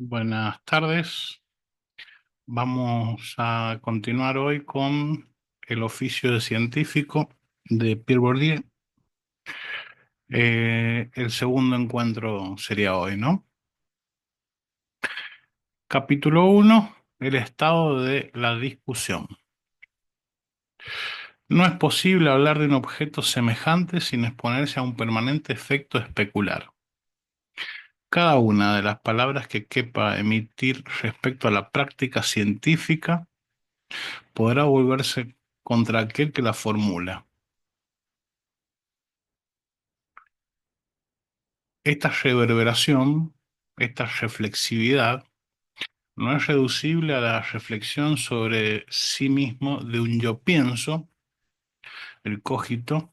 Buenas tardes. Vamos a continuar hoy con el oficio de científico de Pierre Bourdieu. El segundo encuentro sería hoy, ¿no? Capítulo uno: el estado de la discusión. No es posible hablar de un objeto semejante sin exponerse a un permanente efecto especular. Cada una de las palabras que quepa emitir respecto a la práctica científica podrá volverse contra aquel que la formula. Esta reverberación, esta reflexividad, no es reducible a la reflexión sobre sí mismo de un yo pienso, el cogito,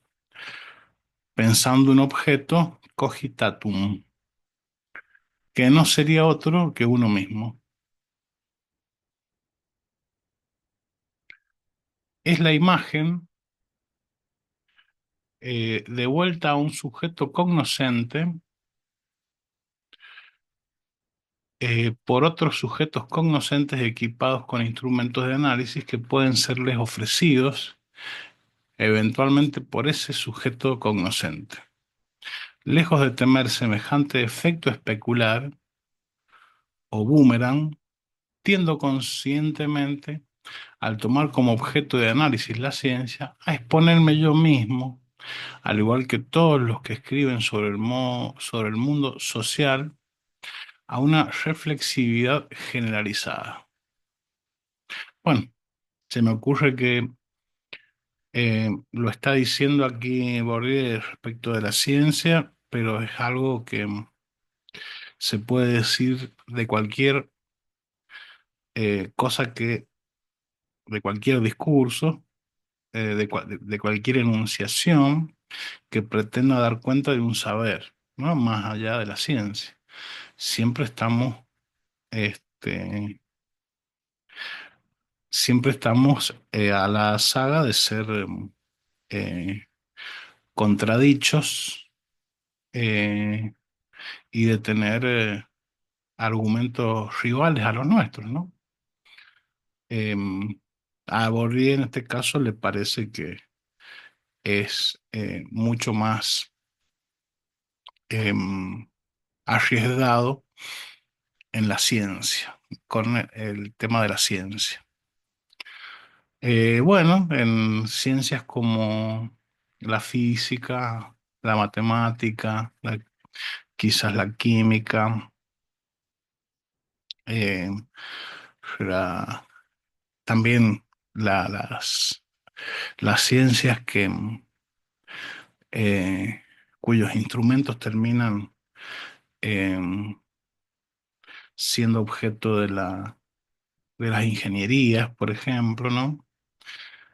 pensando un objeto, cogitatum, que no sería otro que uno mismo. Es la imagen de vuelta a un sujeto cognoscente por otros sujetos cognoscentes equipados con instrumentos de análisis que pueden serles ofrecidos eventualmente por ese sujeto cognoscente. Lejos de temer semejante efecto especular o boomerang, tiendo conscientemente, al tomar como objeto de análisis la ciencia, a exponerme yo mismo, al igual que todos los que escriben sobre sobre el mundo social, a una reflexividad generalizada. Bueno, se me ocurre que lo está diciendo aquí Bourdieu respecto de la ciencia, pero es algo que se puede decir de cualquier cosa de cualquier discurso, de cualquier enunciación que pretenda dar cuenta de un saber, ¿no? Más allá de la ciencia. Siempre estamos, este, siempre estamos a la saga de ser eh, contradichos eh, y de tener argumentos rivales a los nuestros, ¿no? A Bourdieu en este caso le parece que es mucho más arriesgado en la ciencia, con el tema de la ciencia. Bueno, en ciencias como la física, la matemática, quizás la química, eh, la- también las ciencias eh, cuyos instrumentos terminan em, siendo objeto de las ingenierías, por ejemplo, ¿no?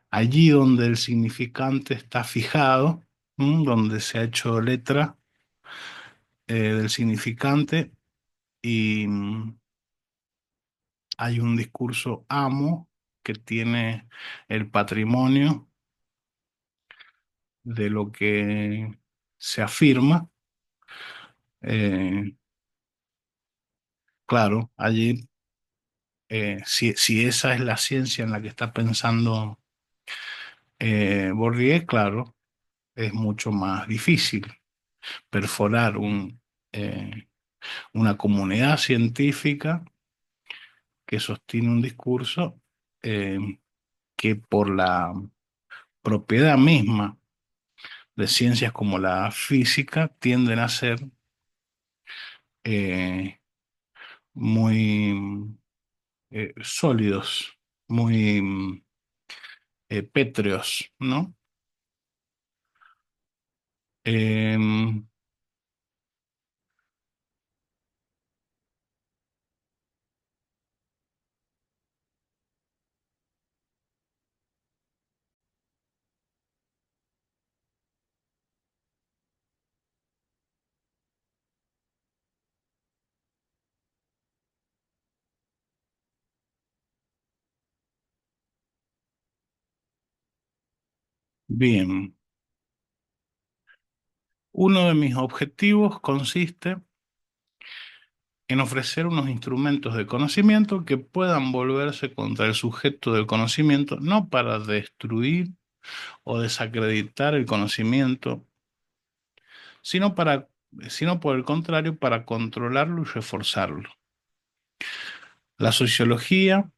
Allí donde el significante está fijado, donde se ha hecho letra del significante y hay un discurso amo que tiene el patrimonio de lo que se afirma. eh, claro, allí, si esa es la ciencia en la que está pensando Bourdieu, claro, es mucho más difícil perforar eh, una comunidad científica que sostiene un discurso eh, que por la propiedad misma de ciencias como la física tienden a ser eh, muy sólidos, muy pétreos, ¿no? Em, bien, uno de mis objetivos consiste en ofrecer unos instrumentos de conocimiento que puedan volverse contra el sujeto del conocimiento, no para destruir o desacreditar el conocimiento, sino para, sino por el contrario, para controlarlo y reforzarlo. La sociología,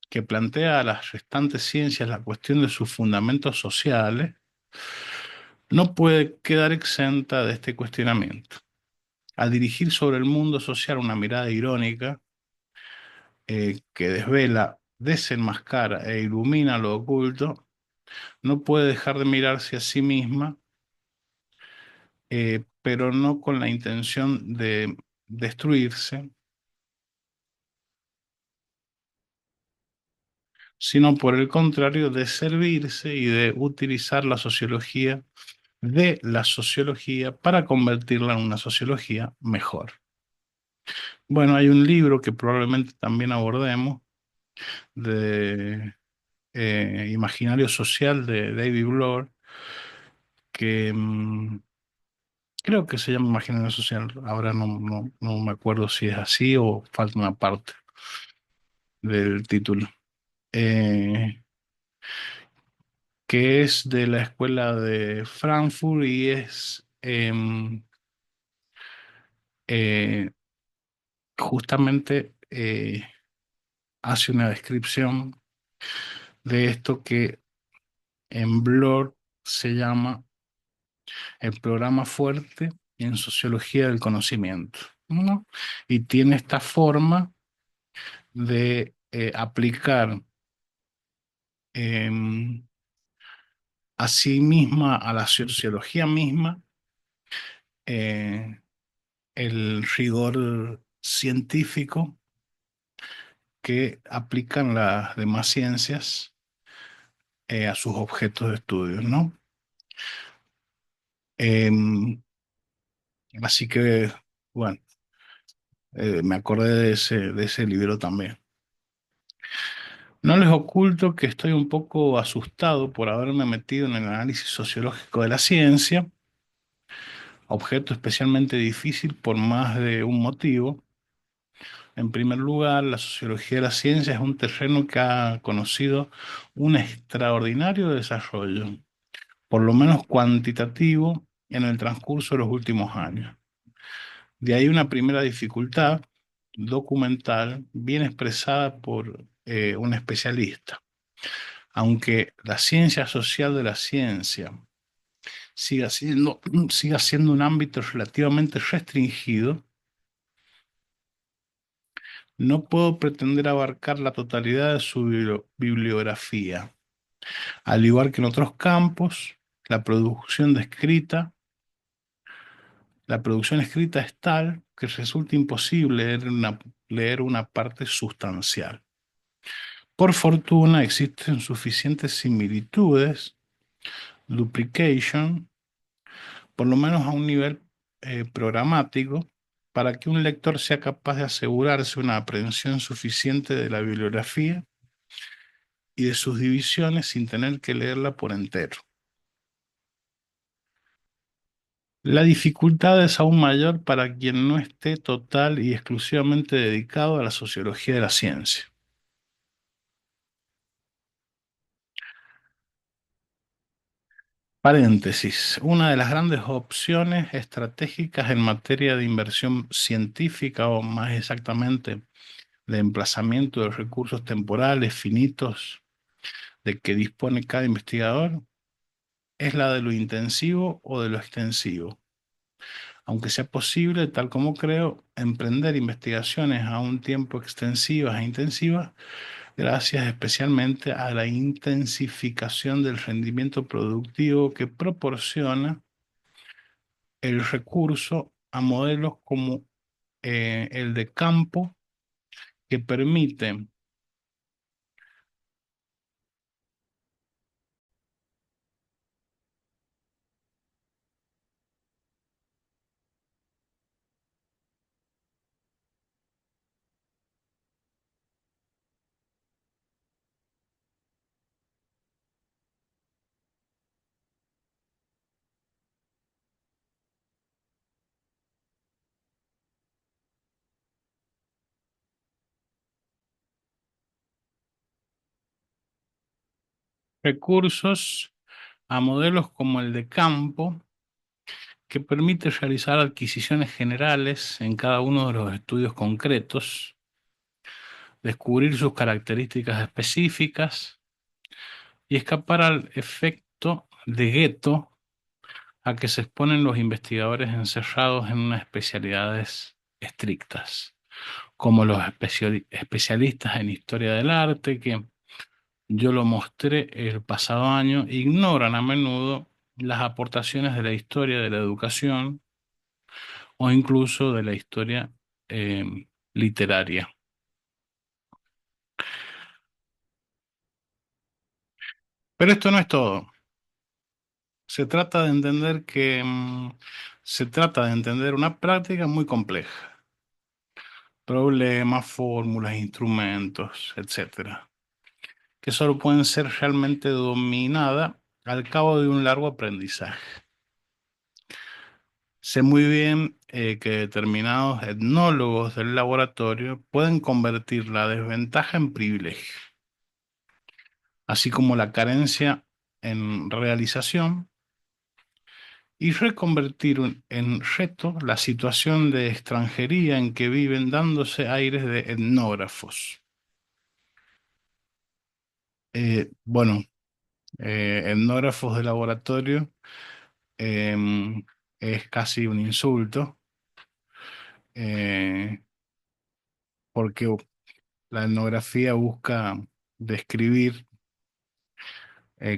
que plantea a las restantes ciencias la cuestión de sus fundamentos sociales, no puede quedar exenta de este cuestionamiento. Al dirigir sobre el mundo social una mirada irónica, que desvela, desenmascara e ilumina lo oculto, no puede dejar de mirarse a sí misma, pero no con la intención de destruirse, sino por el contrario de servirse y de utilizar la sociología de la sociología para convertirla en una sociología mejor. Bueno, hay un libro que probablemente también abordemos de Imaginario Social de David Bloor, que creo que se llama Imaginario Social. Ahora no me acuerdo si es así o falta una parte del título. Eh, que es de la escuela de Frankfurt y es eh, justamente hace una descripción de esto que en Bloor se llama el programa fuerte en sociología del conocimiento, ¿no? Y tiene esta forma de aplicar em, a sí misma, a la sociología misma, eh, el rigor científico que aplican las demás ciencias a sus objetos de estudio, ¿no? Así que, bueno, me acordé de ese libro también. No les oculto que estoy un poco asustado por haberme metido en el análisis sociológico de la ciencia, objeto especialmente difícil por más de un motivo. En primer lugar, la sociología de la ciencia es un terreno que ha conocido un extraordinario desarrollo, por lo menos cuantitativo, en el transcurso de los últimos años. De ahí una primera dificultad documental bien expresada por un especialista. Aunque la ciencia social de la ciencia siga siendo un ámbito relativamente restringido, no puedo pretender abarcar la totalidad de su bibliografía. Al igual que en otros campos, la producción la producción escrita es tal que resulta imposible leer una parte sustancial. Por fortuna, existen suficientes similitudes, duplication, por lo menos a un nivel programático, para que un lector sea capaz de asegurarse una aprehensión suficiente de la bibliografía y de sus divisiones sin tener que leerla por entero. La dificultad es aún mayor para quien no esté total y exclusivamente dedicado a la sociología de la ciencia. Paréntesis. Una de las grandes opciones estratégicas en materia de inversión científica, o más exactamente de emplazamiento de recursos temporales finitos de que dispone cada investigador, es la de lo intensivo o de lo extensivo. Aunque sea posible, tal como creo, emprender investigaciones a un tiempo extensivas e intensivas, gracias especialmente a la intensificación del rendimiento productivo que proporciona el recurso a modelos como el de campo que permiten recursos a modelos como el de campo, que permite realizar adquisiciones generales en cada uno de los estudios concretos, descubrir sus características específicas y escapar al efecto de gueto a que se exponen los investigadores encerrados en unas especialidades estrictas, como los especialistas en historia del arte, que yo lo mostré el pasado año, ignoran a menudo las aportaciones de la historia de la educación o incluso de la historia eh, literaria. Pero esto no es todo. Se trata de entender que se trata de entender una práctica muy compleja. Problemas, fórmulas, instrumentos, etcétera, que solo pueden ser realmente dominadas al cabo de un largo aprendizaje. Sé muy bien que determinados etnólogos del laboratorio pueden convertir la desventaja en privilegio, así como la carencia en realización, y reconvertir en reto la situación de extranjería en que viven dándose aires de etnógrafos. Bueno, etnógrafos de laboratorio es casi un insulto, eh, porque la etnografía busca describir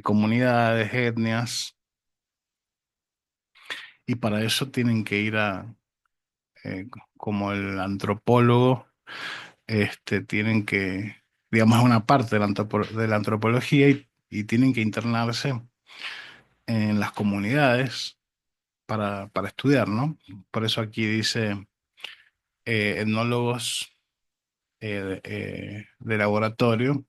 comunidades, etnias, y para eso tienen que ir como el antropólogo, tienen que, digamos, es una parte de de la antropología y tienen que internarse en las comunidades para estudiar, ¿no? Por eso aquí dice etnólogos de laboratorio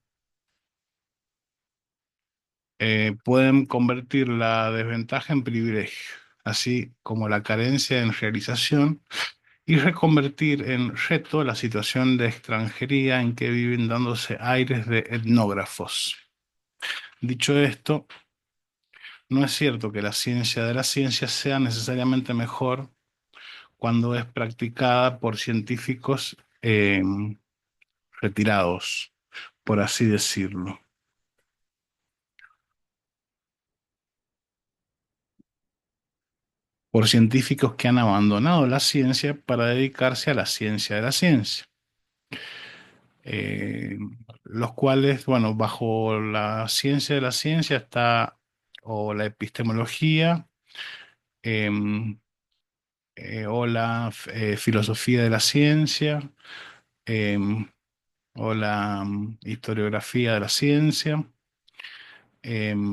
pueden convertir la desventaja en privilegio, así como la carencia en realización, y reconvertir en reto la situación de extranjería en que viven dándose aires de etnógrafos. Dicho esto, no es cierto que la ciencia de la ciencia sea necesariamente mejor cuando es practicada por científicos retirados, por así decirlo, por científicos que han abandonado la ciencia para dedicarse a la ciencia de la ciencia, eh, los cuales, bueno, bajo la ciencia de la ciencia está o la epistemología, em, o la filosofía de la ciencia, em, o la historiografía de la ciencia.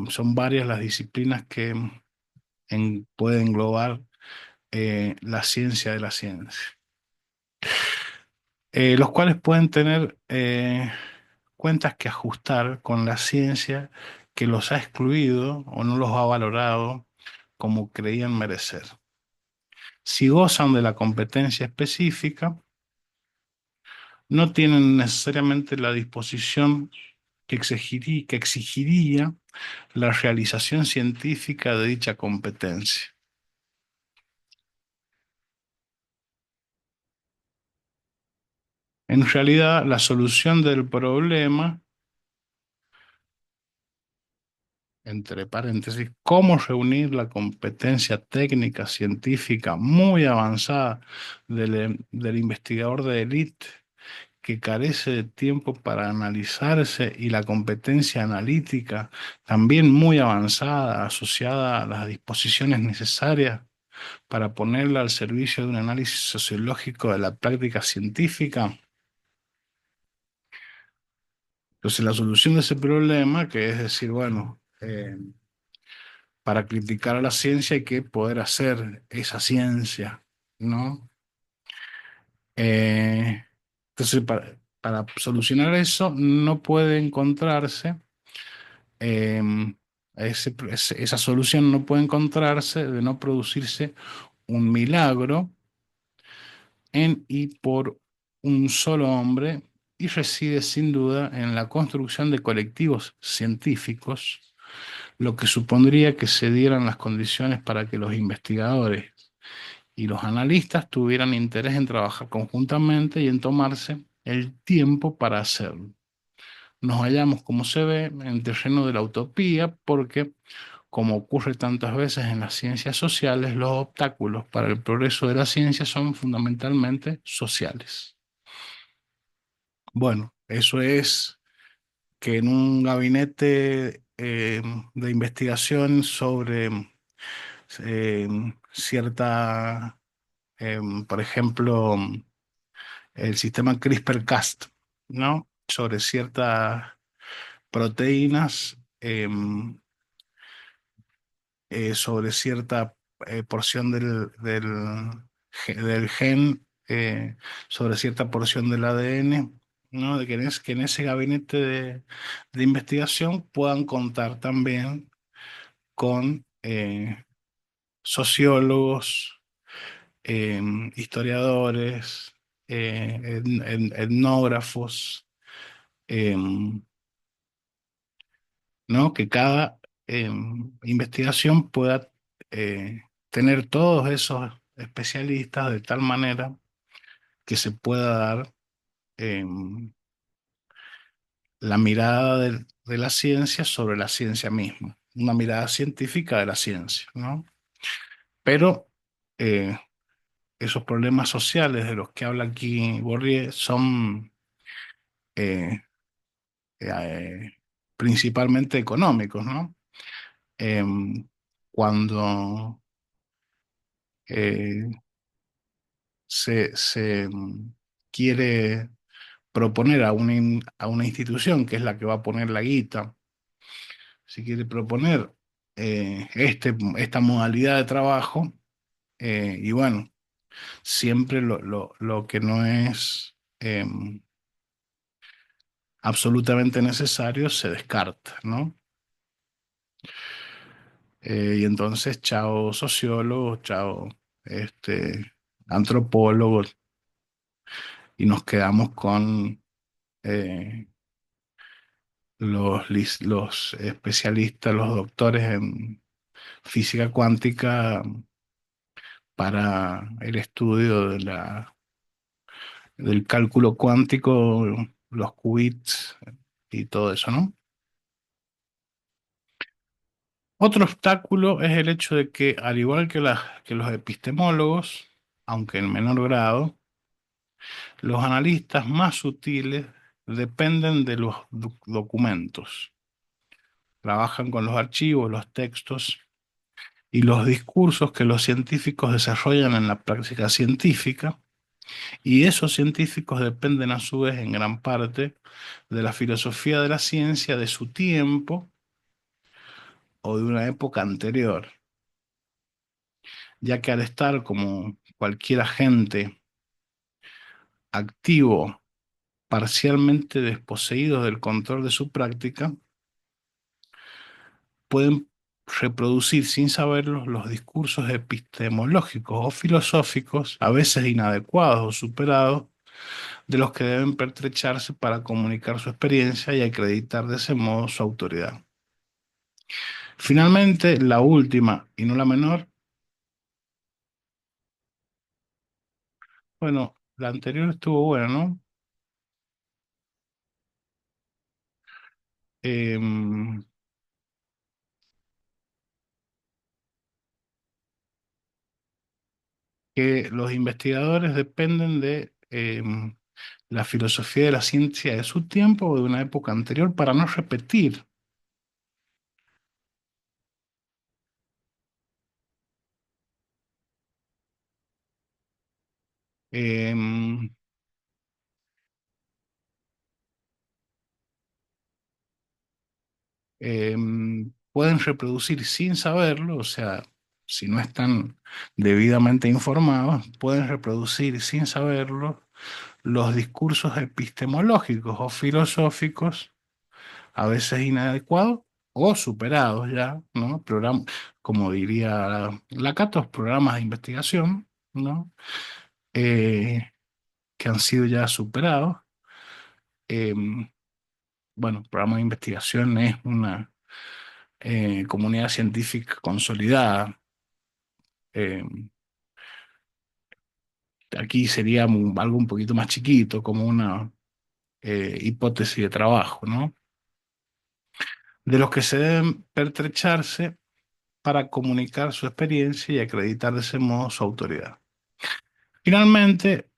Son varias las disciplinas que pueden englobar la ciencia de la ciencia, los cuales pueden tener cuentas que ajustar con la ciencia que los ha excluido o no los ha valorado como creían merecer. Si gozan de la competencia específica, no tienen necesariamente la disposición que exigiría la realización científica de dicha competencia. En realidad, la solución del problema, entre paréntesis, cómo reunir la competencia técnica científica muy avanzada del investigador de élite que carece de tiempo para analizarse y la competencia analítica también muy avanzada, asociada a las disposiciones necesarias para ponerla al servicio de un análisis sociológico de la práctica científica. Entonces, la solución de ese problema, que es decir, bueno, para criticar a la ciencia hay que poder hacer esa ciencia, ¿no? Eh, entonces, para solucionar eso, no puede encontrarse, esa solución no puede encontrarse de no producirse un milagro en y por un solo hombre, y reside sin duda en la construcción de colectivos científicos lo que supondría que se dieran las condiciones para que los investigadores y los analistas tuvieran interés en trabajar conjuntamente y en tomarse el tiempo para hacerlo. Nos hallamos, como se ve, en terreno de la utopía porque, como ocurre tantas veces en las ciencias sociales, los obstáculos para el progreso de la ciencia son fundamentalmente sociales. Bueno, eso es que en un gabinete de investigación sobre eh, cierta, por ejemplo, el sistema CRISPR-Cas, ¿no? Sobre ciertas proteínas, sobre cierta porción del gen, sobre cierta porción del ADN, ¿no? De que en ese gabinete de investigación puedan contar también con sociólogos, historiadores, etnógrafos, em, ¿no? Que cada investigación pueda tener todos esos especialistas de tal manera que se pueda dar la mirada de la ciencia sobre la ciencia misma, una mirada científica de la ciencia, ¿no? Pero eh, esos problemas sociales de los que habla aquí Bourdieu son eh, eh, principalmente económicos, ¿no? Cuando eh, se quiere proponer a a una institución que es la que va a poner la guita, si quiere proponer esta modalidad de trabajo, y bueno, siempre lo que no es absolutamente necesario se descarta, ¿no? Y entonces, chao sociólogo, chao este, antropólogo, y nos quedamos con eh, los especialistas, los doctores en física cuántica para el estudio de del cálculo cuántico, los qubits y todo eso, ¿no? Otro obstáculo es el hecho de que, al igual que, que los epistemólogos, aunque en menor grado, los analistas más sutiles dependen de los documentos. Trabajan con los archivos, los textos y los discursos que los científicos desarrollan en la práctica científica, y esos científicos dependen a su vez en gran parte de la filosofía de la ciencia de su tiempo o de una época anterior, ya que al estar como cualquier agente activo, parcialmente desposeídos del control de su práctica, pueden reproducir sin saberlo los discursos epistemológicos o filosóficos, a veces inadecuados o superados, de los que deben pertrecharse para comunicar su experiencia y acreditar de ese modo su autoridad. Finalmente, la última y no la menor, bueno, la anterior estuvo buena, ¿no? Em, que los investigadores dependen de la filosofía de la ciencia de su tiempo o de una época anterior para no repetir. em, Pueden reproducir sin saberlo, o sea, si no están debidamente informados, pueden reproducir sin saberlo los discursos epistemológicos o filosóficos, a veces inadecuados o superados ya, ¿no? Como diría Lakatos, programas de investigación, ¿no? Eh, que han sido ya superados. Em, bueno, programa de investigación es una comunidad científica consolidada. Eh, Aquí sería algo un poquito más chiquito, como una hipótesis de trabajo, ¿no? De los que se deben pertrecharse para comunicar su experiencia y acreditar de ese modo su autoridad. Finalmente,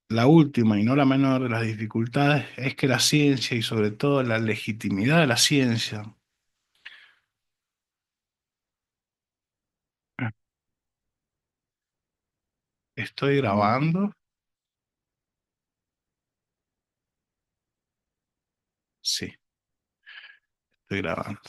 la última y no la menor de las dificultades es que la ciencia y sobre todo la legitimidad de la ciencia. Estoy grabando, sí, estoy grabando.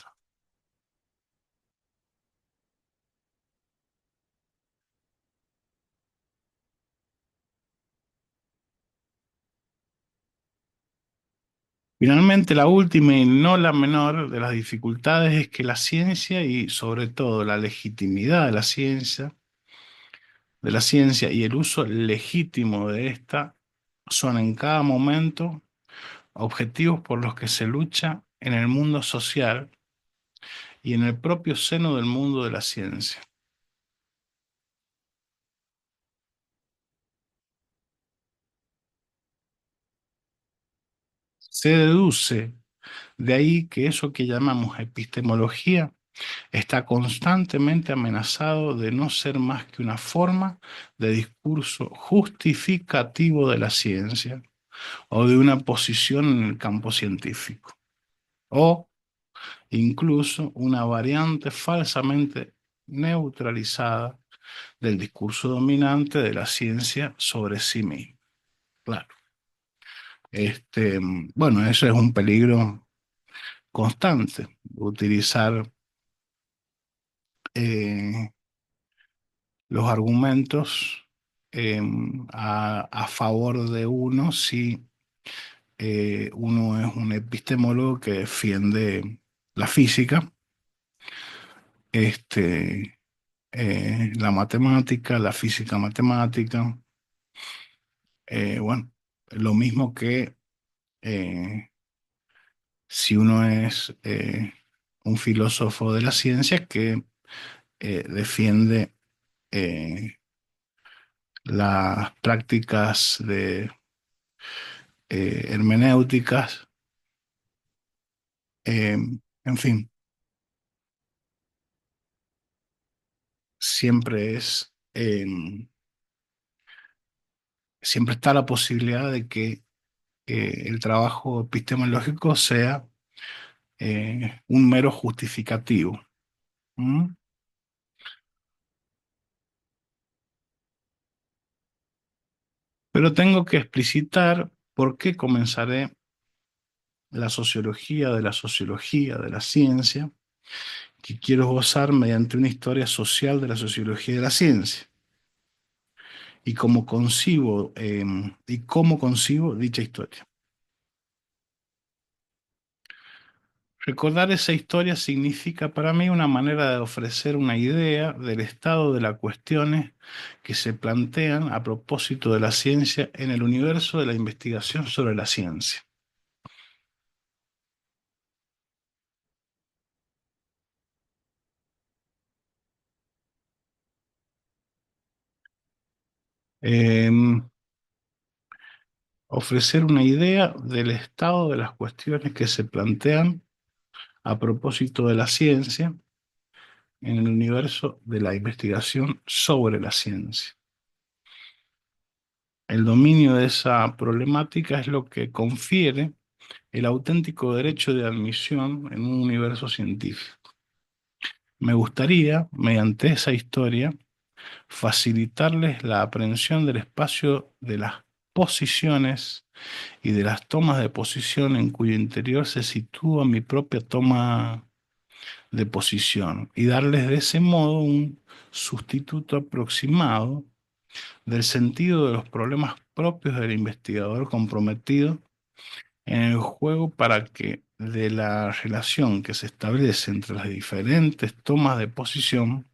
Finalmente, la última y no la menor de las dificultades es que la ciencia y sobre todo la legitimidad de la ciencia y el uso legítimo de esta son en cada momento objetivos por los que se lucha en el mundo social y en el propio seno del mundo de la ciencia. Se deduce de ahí que eso que llamamos epistemología está constantemente amenazado de no ser más que una forma de discurso justificativo de la ciencia o de una posición en el campo científico, o incluso una variante falsamente neutralizada del discurso dominante de la ciencia sobre sí misma. Claro. Bueno, eso es un peligro constante, utilizar eh, los argumentos a favor de uno si uno es un epistemólogo que defiende la física, la matemática, la física matemática, bueno, lo mismo que eh, si uno es un filósofo de la ciencia que defiende eh, las prácticas de hermenéuticas, eh, en fin, siempre siempre está la posibilidad de que el trabajo epistemológico sea un mero justificativo. ¿Mm? Pero tengo que explicitar por qué comenzaré la sociología de la ciencia, que quiero gozar mediante una historia social de la sociología de la ciencia y cómo concibo dicha historia. Recordar esa historia significa para mí una manera de ofrecer una idea del estado de las cuestiones que se plantean a propósito de la ciencia en el universo de la investigación sobre la ciencia. Em, Ofrecer una idea del estado de las cuestiones que se plantean a propósito de la ciencia en el universo de la investigación sobre la ciencia. El dominio de esa problemática es lo que confiere el auténtico derecho de admisión en un universo científico. Me gustaría, mediante esa historia, facilitarles la aprehensión del espacio de las posiciones y de las tomas de posición en cuyo interior se sitúa mi propia toma de posición y darles de ese modo un sustituto aproximado del sentido de los problemas propios del investigador comprometido en el juego para que de la relación que se establece entre las diferentes tomas de posición,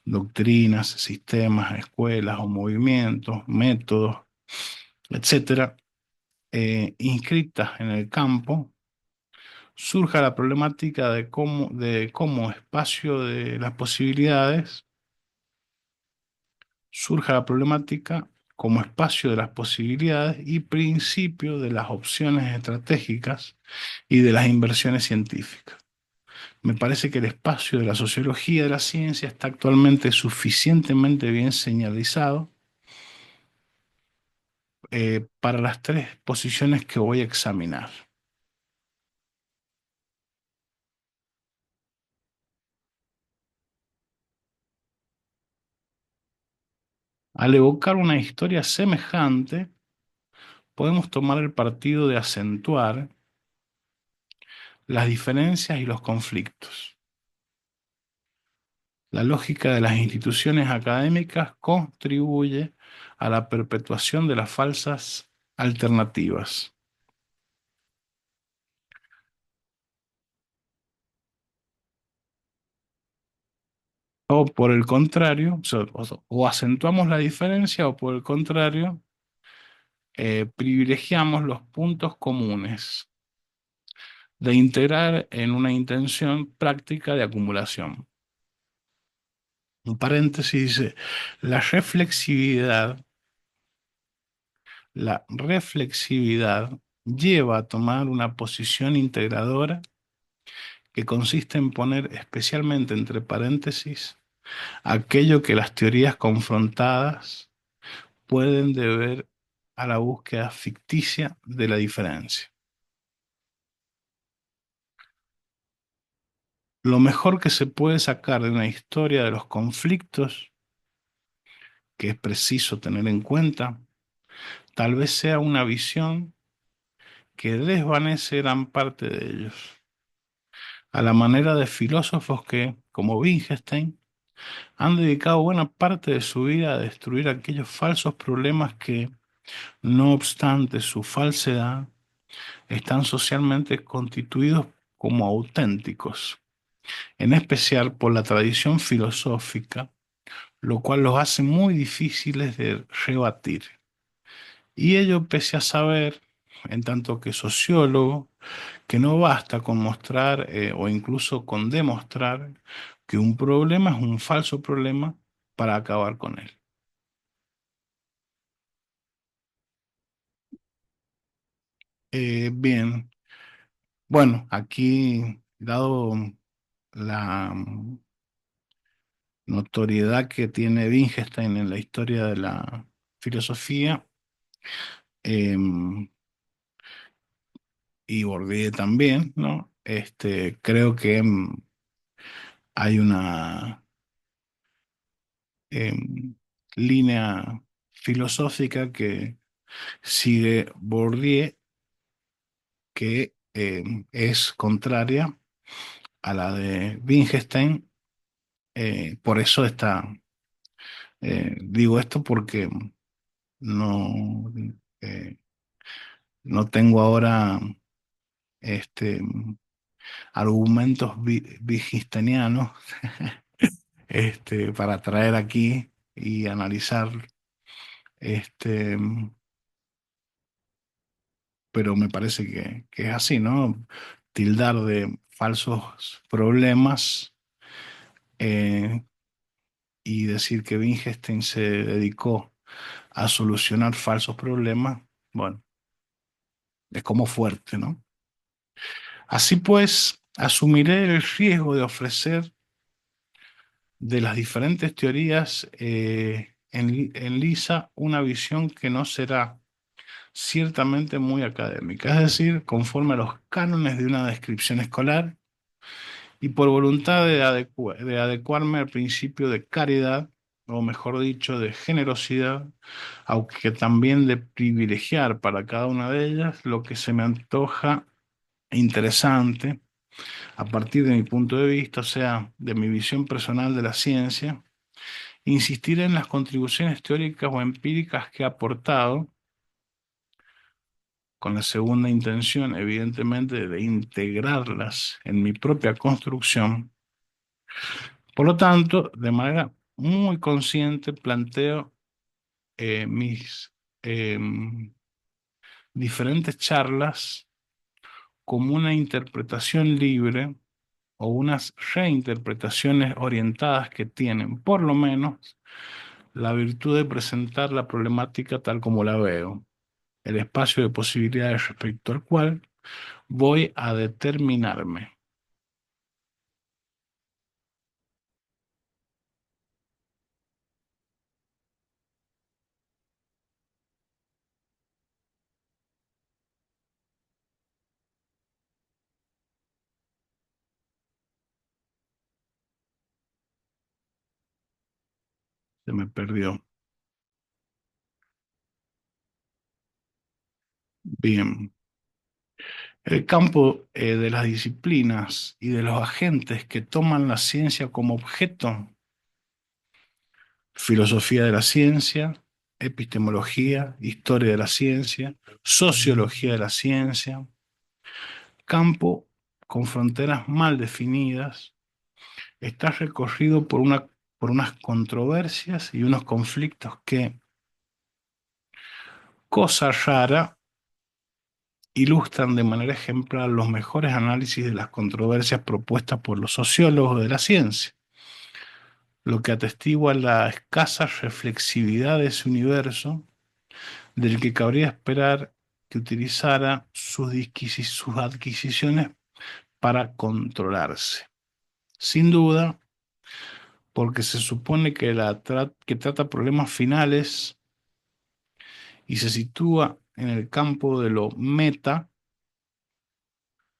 doctrinas, sistemas, escuelas o movimientos, métodos, etcétera, inscritas en el campo, surja la problemática de cómo espacio de las posibilidades, surja la problemática como espacio de las posibilidades y principio de las opciones estratégicas y de las inversiones científicas. Me parece que el espacio de la sociología de la ciencia está actualmente suficientemente bien señalizado para las tres posiciones que voy a examinar. Al evocar una historia semejante, podemos tomar el partido de acentuar las diferencias y los conflictos. La lógica de las instituciones académicas contribuye a la perpetuación de las falsas alternativas. O por el contrario, o acentuamos la diferencia o por el contrario, privilegiamos los puntos comunes de integrar en una intención práctica de acumulación. Un paréntesis dice, la reflexividad, la reflexividad lleva a tomar una posición integradora que consiste en poner especialmente entre paréntesis aquello que las teorías confrontadas pueden deber a la búsqueda ficticia de la diferencia. Lo mejor que se puede sacar de una historia de los conflictos, que es preciso tener en cuenta, tal vez sea una visión que desvanece gran parte de ellos, a la manera de filósofos que, como Wittgenstein, han dedicado buena parte de su vida a destruir aquellos falsos problemas que, no obstante su falsedad, están socialmente constituidos como auténticos, en especial por la tradición filosófica, lo cual los hace muy difíciles de rebatir. Y ello pese a saber, en tanto que sociólogo, que no basta con mostrar o incluso con demostrar que un problema es un falso problema para acabar con él. Bien, bueno, aquí, dado la notoriedad que tiene Wittgenstein en la historia de la filosofía, em, y Bourdieu también, ¿no? Creo que hay una em, línea filosófica que sigue Bourdieu que es contraria a la de Wittgenstein. Por eso digo esto porque no, eh, no tengo ahora este, argumentos wittgensteinianos para traer aquí y analizar, este, pero me parece que es así, ¿no? Tildar de falsos problemas eh, y decir que Wittgenstein se dedicó a solucionar falsos problemas, bueno, es como fuerte, ¿no? Así pues, asumiré el riesgo de ofrecer de las diferentes teorías en lisa una visión que no será ciertamente muy académica, es decir, conforme a los cánones de una descripción escolar y por voluntad de adecuarme al principio de caridad, o mejor dicho, de generosidad, aunque también de privilegiar para cada una de ellas lo que se me antoja interesante a partir de mi punto de vista, o sea, de mi visión personal de la ciencia, insistir en las contribuciones teóricas o empíricas que he aportado, con la segunda intención, evidentemente, de integrarlas en mi propia construcción. Por lo tanto, de manera muy consciente, planteo mis diferentes charlas como una interpretación libre o unas reinterpretaciones orientadas que tienen, por lo menos, la virtud de presentar la problemática tal como la veo, el espacio de posibilidades respecto al cual voy a determinarme. Se me perdió. Bien. El campo de las disciplinas y de los agentes que toman la ciencia como objeto, filosofía de la ciencia, epistemología, historia de la ciencia, sociología de la ciencia, campo con fronteras mal definidas, está recorrido por unas controversias y unos conflictos que, cosa rara, ilustran de manera ejemplar los mejores análisis de las controversias propuestas por los sociólogos de la ciencia, lo que atestigua la escasa reflexividad de ese universo del que cabría esperar que utilizara sus adquisiciones para controlarse. Sin duda, porque se supone que, que trata problemas finales y se sitúa en el campo de lo meta,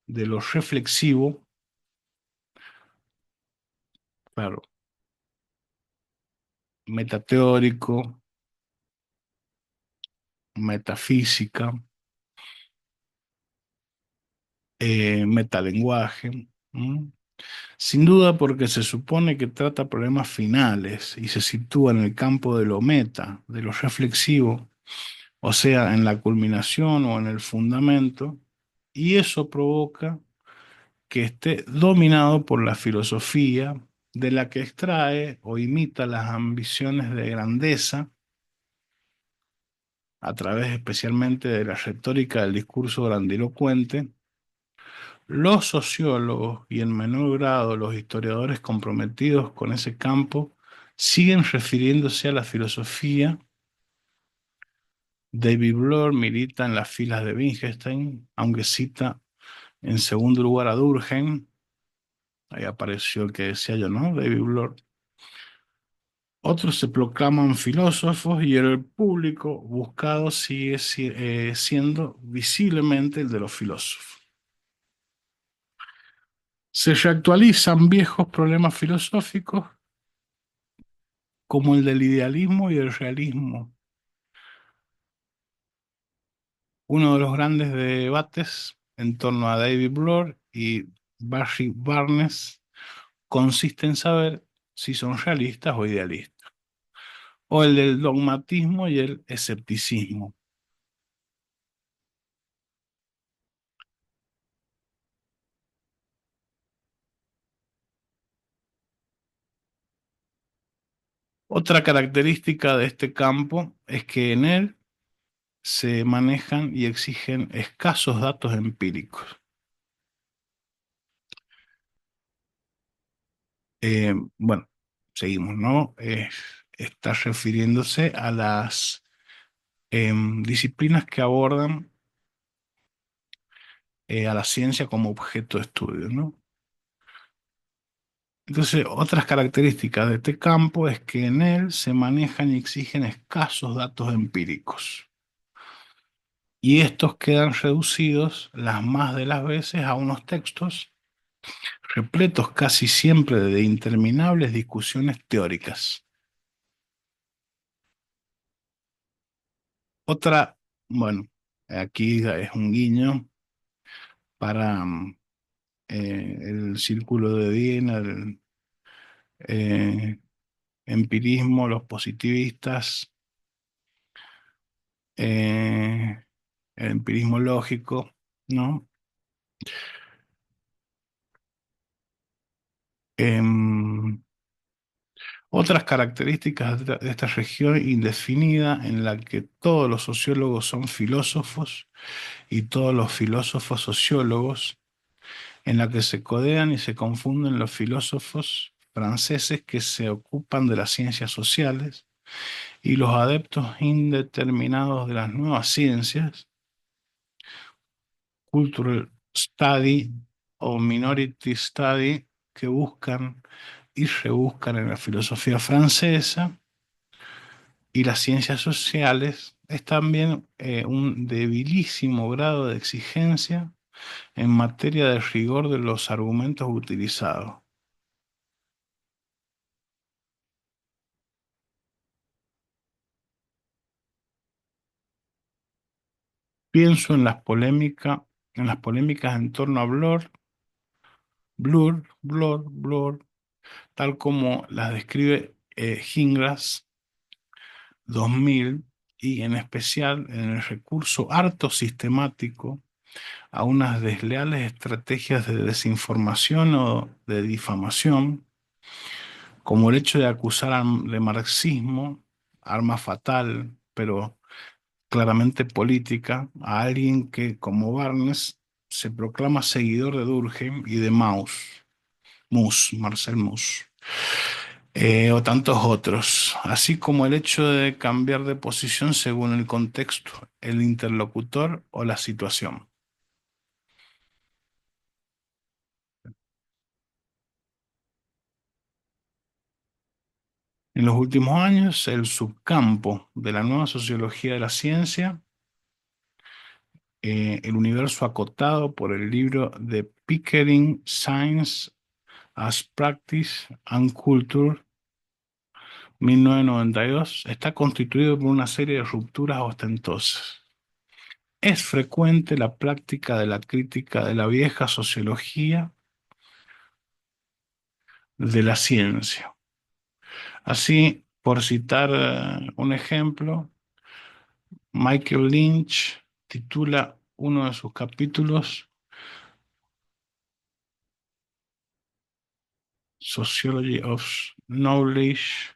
de lo reflexivo, claro, metateórico, metafísica, metalenguaje. ¿M? Sin duda porque se supone que trata problemas finales y se sitúa en el campo de lo meta, de lo reflexivo, o sea, en la culminación o en el fundamento, y eso provoca que esté dominado por la filosofía de la que extrae o imita las ambiciones de grandeza a través especialmente de la retórica del discurso grandilocuente. Los sociólogos y en menor grado los historiadores comprometidos con ese campo siguen refiriéndose a la filosofía. David Bloor milita en las filas de Wittgenstein, aunque cita en segundo lugar a Durkheim. Ahí apareció el que decía yo, ¿no? David Bloor. Otros se proclaman filósofos y el público buscado sigue siendo visiblemente el de los filósofos. Se reactualizan viejos problemas filosóficos como el del idealismo y el realismo. Uno de los grandes debates en torno a David Bloor y Barry Barnes consiste en saber si son realistas o idealistas, o el del dogmatismo y el escepticismo. Otra característica de este campo es que en él se manejan y exigen escasos datos empíricos. Bueno, seguimos, ¿no? Está refiriéndose a las disciplinas que abordan a la ciencia como objeto de estudio, ¿no? Entonces, otras características de este campo es que en él se manejan y exigen escasos datos empíricos. Y estos quedan reducidos las más de las veces a unos textos repletos casi siempre de interminables discusiones teóricas. Otra, bueno, aquí es un guiño para el círculo de Viena, el empirismo, los positivistas, eh, el empirismo lógico, ¿no? Em, Otras características de esta región indefinida en la que todos los sociólogos son filósofos y todos los filósofos sociólogos, en la que se codean y se confunden los filósofos franceses que se ocupan de las ciencias sociales y los adeptos indeterminados de las nuevas ciencias, cultural study o minority study, que buscan y rebuscan en la filosofía francesa y las ciencias sociales, es también un debilísimo grado de exigencia en materia de rigor de los argumentos utilizados. Pienso en las polémicas en torno a Blur, tal como las describe Gingras 2000, y en especial en el recurso harto sistemático a unas desleales estrategias de desinformación o de difamación, como el hecho de acusar de marxismo, arma fatal, pero claramente política, a alguien que, como Barnes, se proclama seguidor de Durkheim y de Marcel Mauss, o tantos otros, así como el hecho de cambiar de posición según el contexto, el interlocutor o la situación. En los últimos años, el subcampo de la nueva sociología de la ciencia, el universo acotado por el libro de Pickering, Science as Practice and Culture, 1992, está constituido por una serie de rupturas ostentosas. Es frecuente la práctica de la crítica de la vieja sociología de la ciencia. Así, por citar un ejemplo, Michael Lynch titula uno de sus capítulos Sociology of Knowledge.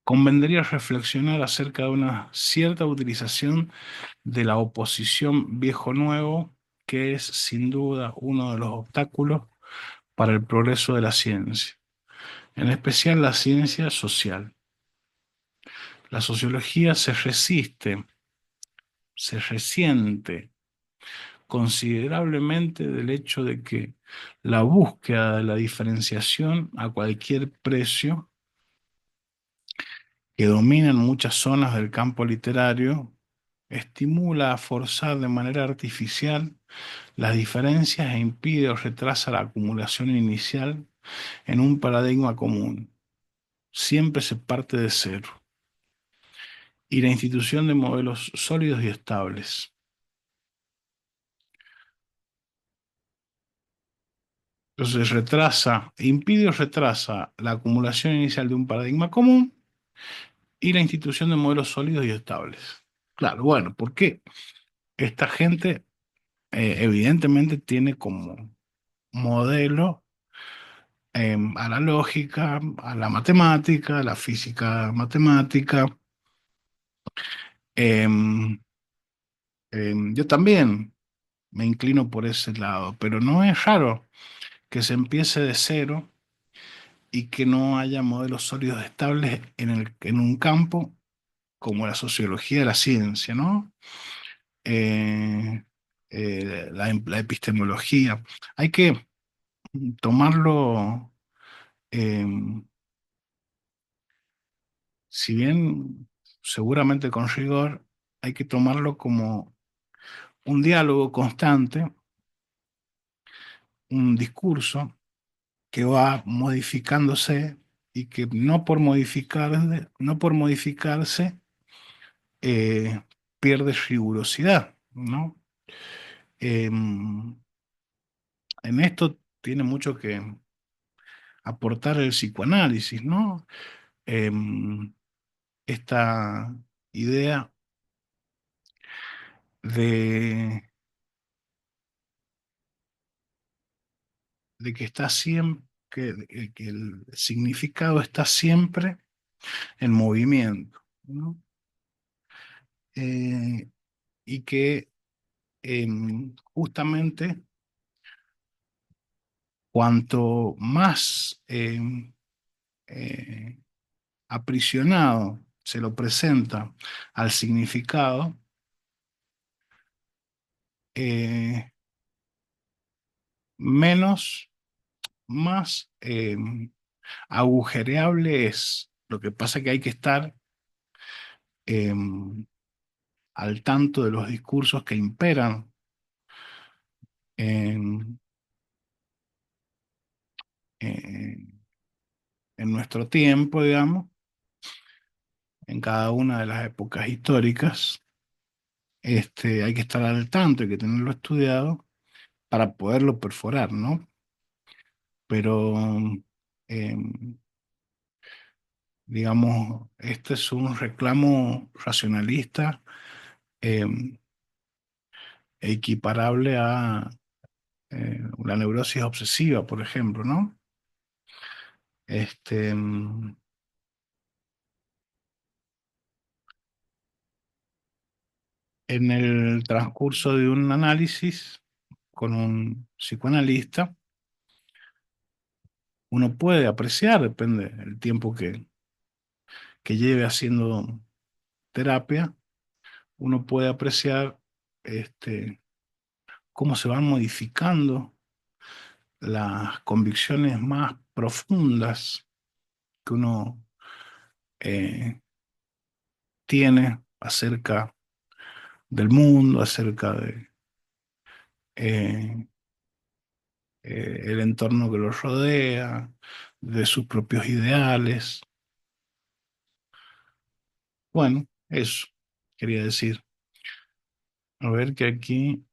Convendría reflexionar acerca de una cierta utilización de la oposición viejo-nuevo, que es sin duda uno de los obstáculos para el progreso de la ciencia, en especial la ciencia social. La sociología se resiente considerablemente del hecho de que la búsqueda de la diferenciación a cualquier precio, que domina en muchas zonas del campo literario, estimula a forzar de manera artificial las diferencias e impide o retrasa la acumulación inicial en un paradigma común. Siempre se parte de cero. Y la institución de modelos sólidos y estables. Entonces impide o retrasa la acumulación inicial de un paradigma común y la institución de modelos sólidos y estables. Claro, bueno, porque esta gente evidentemente tiene como modelo a la lógica, a la matemática, a la física matemática. Em, yo también me inclino por ese lado, pero no es raro que se empiece de cero y que no haya modelos sólidos estables en un campo como la sociología de la ciencia, ¿no? Eh, la epistemología. Hay que tomarlo, eh, si bien seguramente con rigor, hay que tomarlo como un diálogo constante, un discurso que va modificándose y que no por modificarse pierde rigurosidad, ¿no? En esto tiene mucho que aportar el psicoanálisis, ¿no? Em, Esta idea de de que está siempre, que el significado está siempre en movimiento, ¿no? Eh, y que justamente cuanto más eh, aprisionado se lo presenta al significado, eh, menos, más agujereable es. Lo que pasa es que hay que estar eh, al tanto de los discursos que imperan en, en- en nuestro tiempo, digamos, en cada una de las épocas históricas. Hay que estar al tanto, hay que tenerlo estudiado para poderlo perforar, ¿no? Pero, eh, digamos, este es un reclamo racionalista eh, equiparable a la neurosis obsesiva, por ejemplo, ¿no? Este, en el transcurso de un análisis con un psicoanalista, uno puede apreciar, depende del tiempo que lleve haciendo terapia, uno puede apreciar cómo se van modificando las convicciones más profundas que uno eh, tiene acerca del mundo, acerca de eh, el entorno que los rodea, de sus propios ideales. Bueno, eso quería decir. A ver que aquí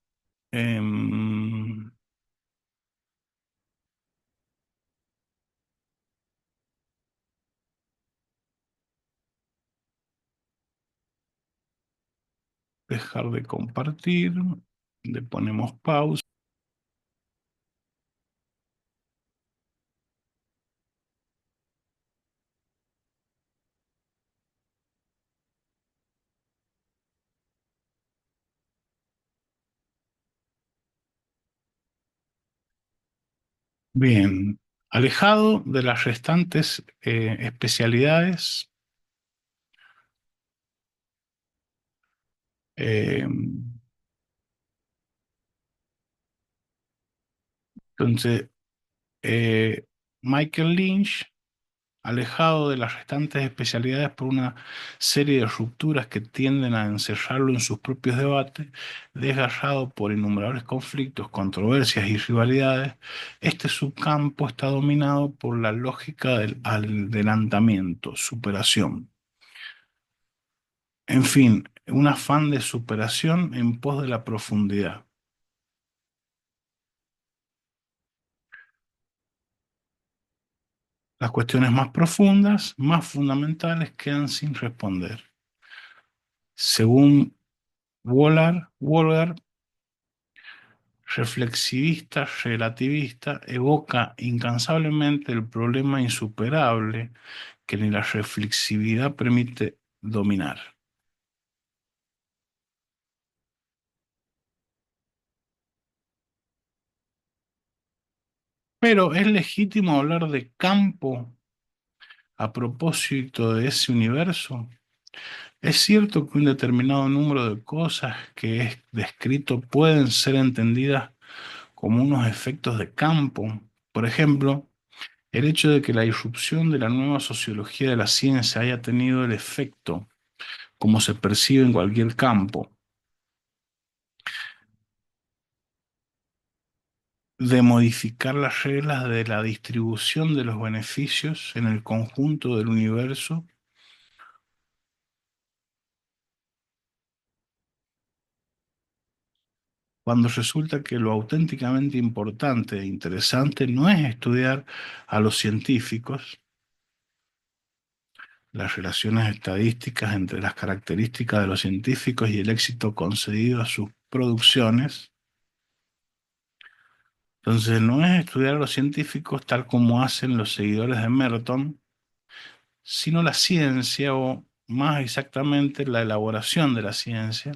dejar de compartir, le ponemos pausa. Bien, alejado de las restantes especialidades, eh, entonces Michael Lynch, alejado de las restantes especialidades por una serie de rupturas que tienden a encerrarlo en sus propios debates, desgarrado por innumerables conflictos, controversias y rivalidades, este subcampo está dominado por la lógica del adelantamiento, superación. En fin, un afán de superación en pos de la profundidad. Las cuestiones más profundas, más fundamentales, quedan sin responder. Según Wohlgar, reflexivista, relativista, evoca incansablemente el problema insuperable que ni la reflexividad permite dominar. Pero es legítimo hablar de campo a propósito de ese universo. Es cierto que un determinado número de cosas que es descrito pueden ser entendidas como unos efectos de campo. Por ejemplo, el hecho de que la irrupción de la nueva sociología de la ciencia haya tenido el efecto, como se percibe en cualquier campo, de modificar las reglas de la distribución de los beneficios en el conjunto del universo, cuando resulta que lo auténticamente importante e interesante no es estudiar a los científicos, las relaciones estadísticas entre las características de los científicos y el éxito concedido a sus producciones, Entonces, no es estudiar a los científicos tal como hacen los seguidores de Merton, sino la ciencia o más exactamente la elaboración de la ciencia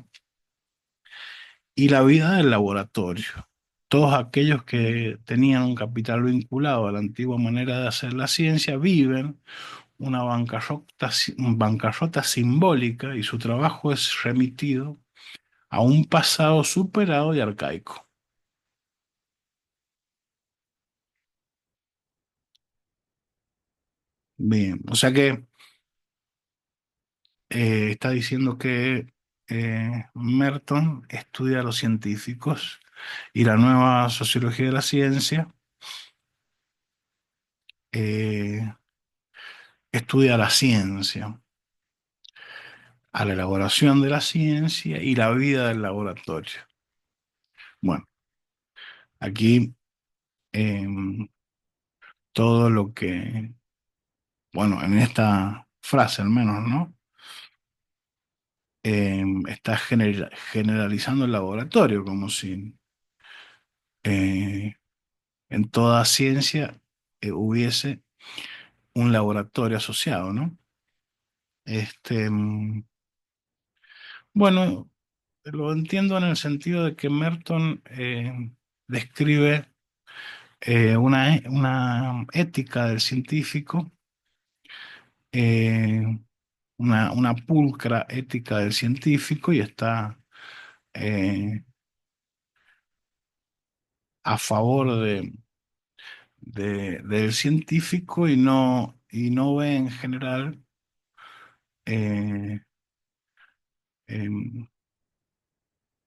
y la vida del laboratorio. Todos aquellos que tenían un capital vinculado a la antigua manera de hacer la ciencia viven una bancarrota simbólica y su trabajo es remitido a un pasado superado y arcaico. Bien, o sea que está diciendo que Merton estudia a los científicos y la nueva sociología de la ciencia eh, estudia la ciencia, a la elaboración de la ciencia y la vida del laboratorio. Bueno, aquí todo lo que, bueno, en esta frase al menos, ¿no? Está generalizando el laboratorio como si eh, en toda ciencia hubiese un laboratorio asociado, ¿no? Bueno, lo entiendo en el sentido de que Merton describe una ética del científico, eh, una pulcra ética del científico y está eh, a favor del científico y no ve en general eh, em,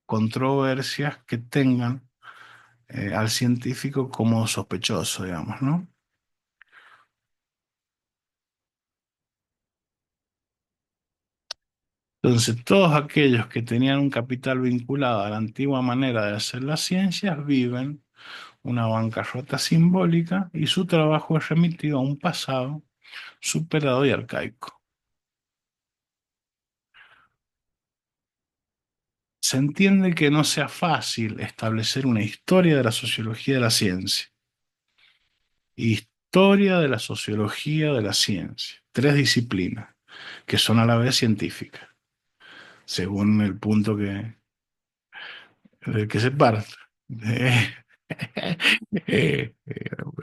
controversias que tengan al científico como sospechoso, digamos, ¿no? Entonces, todos aquellos que tenían un capital vinculado a la antigua manera de hacer las ciencias viven una bancarrota simbólica y su trabajo es remitido a un pasado superado y arcaico. Se entiende que no sea fácil establecer una historia de la sociología de la ciencia. Historia de la sociología de la ciencia. Tres disciplinas que son a la vez científicas, según el punto del que se parte. Eh,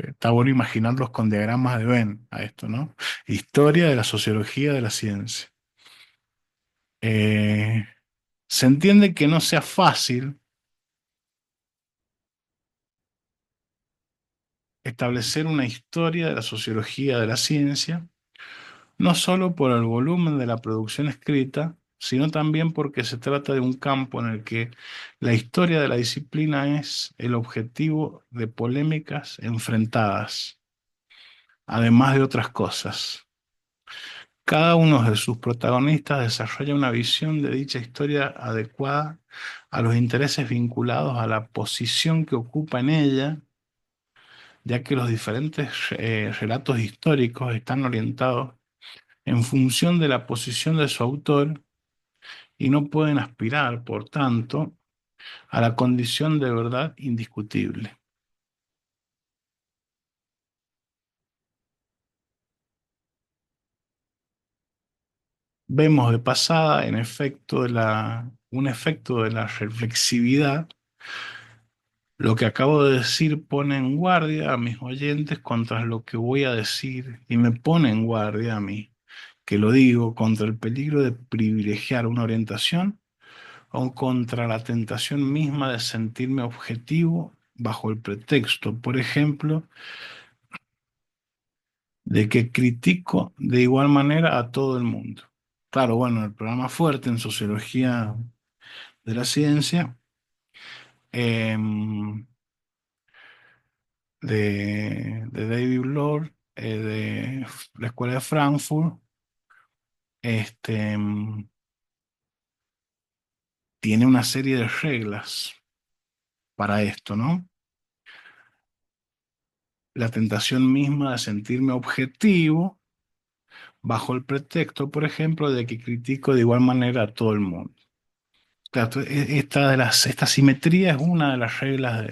está bueno imaginarlos con diagramas de Venn a esto, ¿no? Historia de la sociología de la ciencia. Eh, Se entiende que no sea fácil establecer una historia de la sociología de la ciencia, no solo por el volumen de la producción escrita, sino también porque se trata de un campo en el que la historia de la disciplina es el objetivo de polémicas enfrentadas, además de otras cosas. Cada uno de sus protagonistas desarrolla una visión de dicha historia adecuada a los intereses vinculados a la posición que ocupa en ella, ya que los diferentes relatos históricos están orientados en función de la posición de su autor y no pueden aspirar, por tanto, a la condición de verdad indiscutible. Vemos de pasada, en efecto, un efecto de la reflexividad. Lo que acabo de decir pone en guardia a mis oyentes contra lo que voy a decir y me pone en guardia a mí, que lo digo, contra el peligro de privilegiar una orientación o contra la tentación misma de sentirme objetivo bajo el pretexto, por ejemplo, de que critico de igual manera a todo el mundo. Claro, bueno, el programa fuerte en sociología de la ciencia em, de David Bloor, de la Escuela de Frankfurt, tiene una serie de reglas para esto, ¿no? La tentación misma de sentirme objetivo bajo el pretexto, por ejemplo, de que critico de igual manera a todo el mundo. Claro, esta simetría es una de las reglas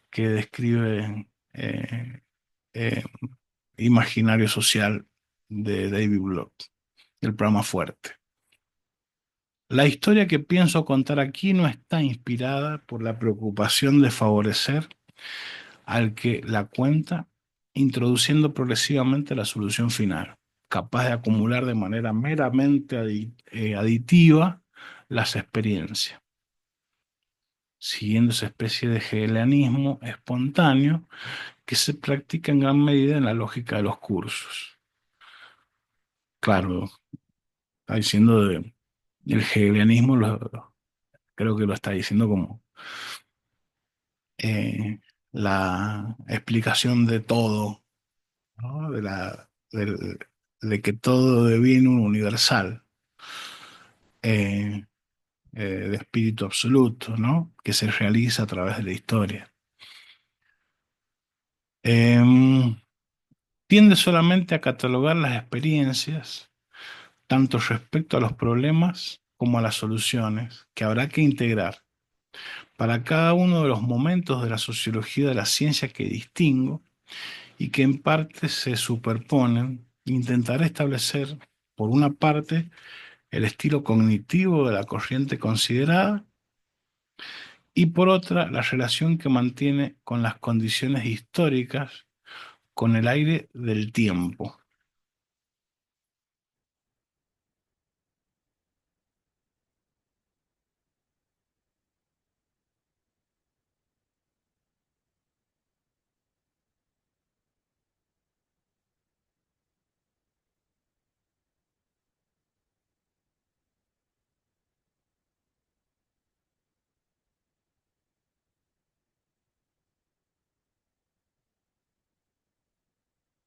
que describe eh, Imaginario Social de David Bloch, el programa Fuerte. La historia que pienso contar aquí no está inspirada por la preocupación de favorecer al que la cuenta, introduciendo progresivamente la solución final, capaz de acumular de manera meramente aditiva las experiencias, siguiendo esa especie de hegelianismo espontáneo que se practica en gran medida en la lógica de los cursos. Claro, está diciendo el hegelianismo, creo que lo está diciendo como eh, la explicación de todo, ¿no? De que todo deviene un universal, eh, de espíritu absoluto, ¿no? Que se realiza a través de la historia. Em, Tiende solamente a catalogar las experiencias, tanto respecto a los problemas como a las soluciones, que habrá que integrar para cada uno de los momentos de la sociología de la ciencia que distingo y que en parte se superponen. Intentaré establecer, por una parte, el estilo cognitivo de la corriente considerada y por otra, la relación que mantiene con las condiciones históricas, con el aire del tiempo.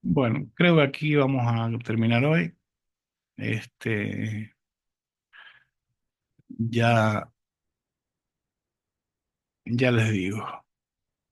Bueno, creo que aquí vamos a terminar hoy. Este, ya, ya les digo.